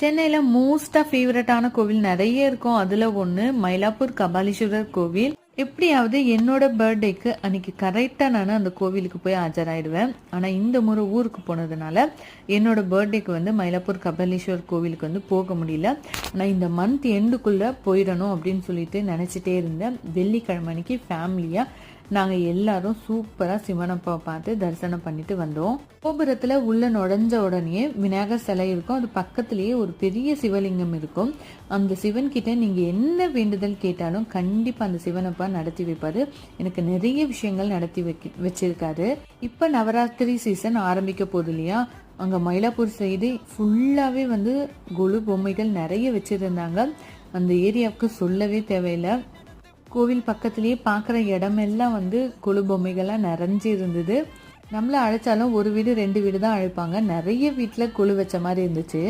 சென்னையில மோஸ்டா ஃபேவரட்டான கோவில் நிறைய இருக்கும். அதுல ஒண்ணு மயிலாப்பூர் கபாலீஸ்வரர் கோவில். எப்படியாவது என்னோட பர்த்டேக்கு அன்னைக்கு கரெக்டா நான் அந்த கோவிலுக்கு போய் ஆஜராயிடுவேன். ஆனா இந்த முறை ஊருக்கு போனதுனால என்னோட பர்த்டேக்கு மயிலாப்பூர் கபாலீஸ்வரர் கோவிலுக்கு போக முடியல. ஆனா இந்த மந்த் எண்டுக்குள்ள போயிடணும் அப்படின்னு சொல்லிட்டு நினைச்சிட்டே இருந்தேன். வெள்ளிக்கிழமை அன்னைக்கு ஃபேமிலியா நாங்கள் எல்லாரும் சூப்பராக சிவனப்பாவை பார்த்து தரிசனம் பண்ணிட்டு வந்தோம். கோபுரத்தில் உள்ள நுழைஞ்ச உடனே விநாயகர் சிலை இருக்கும். அது பக்கத்திலேயே ஒரு பெரிய சிவலிங்கம் இருக்கும். அந்த சிவன் கிட்ட நீங்கள் என்ன வேண்டுதல் கேட்டாலும் கண்டிப்பாக அந்த சிவனப்பா நடத்தி வைப்பாரு. எனக்கு நிறைய விஷயங்கள் நடத்தி வச்சிருக்காரு. இப்போ நவராத்திரி சீசன் ஆரம்பிக்க போகுது இல்லையா, அங்கே மயிலாப்பூர் சைடு ஃபுல்லாகவே கொலு பொம்மைகள் நிறைய வச்சுருந்தாங்க. அந்த ஏரியாவுக்கு சொல்லவே தேவையில்லை. கோவில் பக்கத்திலேயே பார்க்குற இடமெல்லாம் கொலு பொம்மைகள்லாம் நிறைஞ்சு இருந்தது. நம்மள அழைச்சாலும் ஒரு வீடு 2 வீடு தான் அழைப்பாங்க. நிறைய வீட்டில் கொலு வச்ச மாதிரி இருந்துச்சு.